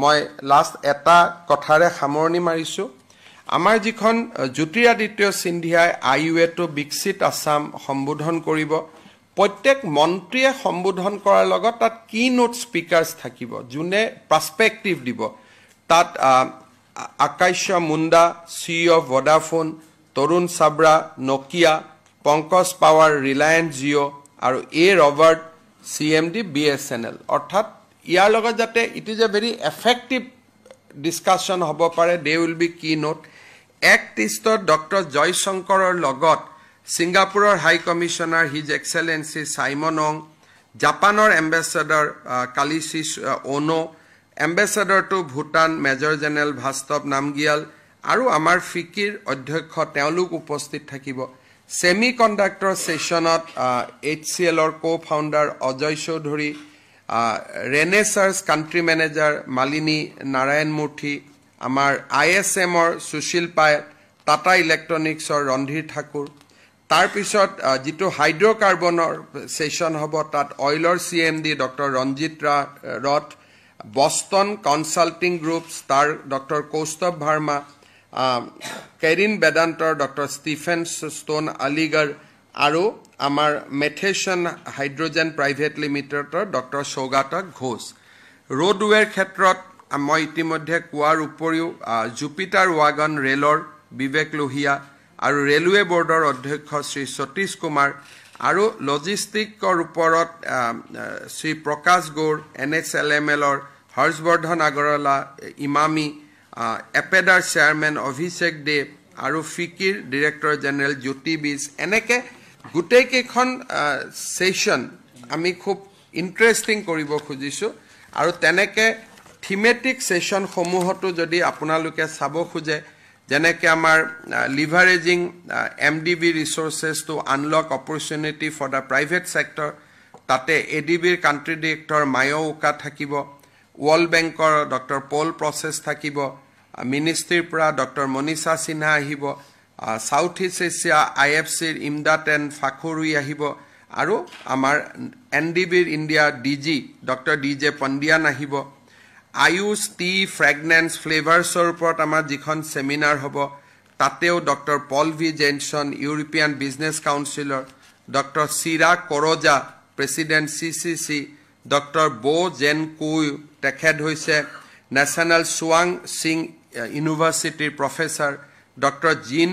মই লাষ্ট এটা কথাৰে সামৰণি মাৰিছো আমাৰ যিখন জ্যোতিৰাদিত্য সিন্ধিয়াই আইউএটো বিকশিত আসাম সম্বোধন কৰিব প্ৰত্যেক মন্ত্ৰীয়ে সম্বোধন কৰাৰ লগত তাত কি নোট স্পিকাৰ্ছ থাকিব যোনে পাৰ্সপেক্টিভ দিব তাত Akash Munda CEO of Vodafone Tarun Sabra Nokia Pankaj Pawar Reliance Jio আৰু ৰবাৰ্ট CMD BSNL অৰ্থাৎ ইয়াৰ লগত যাতে it is a very effective discussion হ'ব পাৰে they will be key note একটিষ্টৰ ডক্টৰ জয়শংকৰৰ লগত সিংগাপুৰৰ high commissioner his excellency Simon Ong জাপানৰ এম্বেছাডৰ কালিসি Ono ambassador to Bhutan major general ভাস্তৱ নামগিয়াল আৰু আমাৰ ফিকিৰ অধ্যক্ষ তেওঁলোক উপস্থিত থাকিব সেমিকন্ডাক্টৰ সেশনত HCL ৰ কো-ফাউণ্ডাৰ অজয় চৌধুৰী ৰেনেসাৰ্স কান্ট্ৰি মেনেজাৰ মালিনী নাৰায়ণ মূৰ্তি আমাৰ ISM ৰ সুশীল পায়েল টাটা ইলেক্ট্ৰনিক্সৰ ৰন্ধীৰ ঠাকুৰ তাৰ পিছত যেটো হাইড্ৰকাৰ্বনৰ সেশন হ'ব তাত অইলৰ CMD doctor Ranjit Rath Boston consulting group ষ্টাৰ ডক্টৰ কৌস্তভ ভাৰ্মা কেৰিন বেদান্তৰ ডক্টৰ ষ্টিফেন ষ্টোন আলিগড় আৰু আমাৰ মেথেছন হাইড্ৰোজেন প্ৰাইভেট লিমিটেডৰ ডক্টৰ সৌগাত ঘোষ ৰোডৱেৰ ক্ষেত্ৰত মই ইতিমধ্যে কোৱাৰ উপৰিও জুপিটাৰ ৱাগন ৰেলৰ বিবেক লোহিয়া আৰু ৰেলৱে বৰ্ডৰ অধ্যক্ষ শ্ৰী সতীশ কুমাৰ আৰু লজিষ্টিকৰ ওপৰত শ্ৰী প্ৰকাশ গৌৰ NSLML ৰ হৰ্ষবৰ্ধন আগৰৱালা ইমামি এপেডাৰ চেয়াৰমেন অভিষেক দেৱ আৰু ফিকিৰ ডিৰেক্টৰ জেনেৰেল জ্যোতি বিজ এনেকে গুটেই কেইখন সেশন আমি খুব ইন্টাৰেষ্টিং কৰিব খুজিছো আৰু তেনেকে থিমেটিক সেশন সমূহটো যদি আপোনালোকে চাব খুজে যেনেকে আমাৰ leveraging MDB resources to unlock opportunity for the private sector তাতে ADBৰ কান্ট্ৰি ডিৰেক্টৰ মায়ো উকা থাকিব ওয়াৰ্ল্ড বেংকৰ ডক্টৰ পল প্ৰসেস থাকিব মিনিষ্ট্ৰীৰ পৰা ডক্টৰ মনিষা সিনহা আহিব সাউথ ইষ্ট এছিয়া IFCৰ ইমদাদ এণ্ড ফাখুৰুই আহিব আৰু আমাৰ NDBৰ India DG doctor DJ Pandian আহিব আয়ুষ টি ফ্ৰেগনেন্স ফ্লেভাৰ্ছৰ ওপৰত আমাৰ যিখন সেমিনাৰ হ'ব তাতেও ডক্টৰ পল ভি জেনসন ইউৰোপিয়ান বিজনেছ কাউন্সিলৰ ডক্টৰ সিৰা কৰজা প্ৰেসিডেন্ট CCC ডক্টৰ বো জেন কুই তেখেত হৈছে নেশনাল সুৱাং সিং ইউনিভাৰ্সিটিৰ প্ৰফেসৰ ডক্টৰ জিন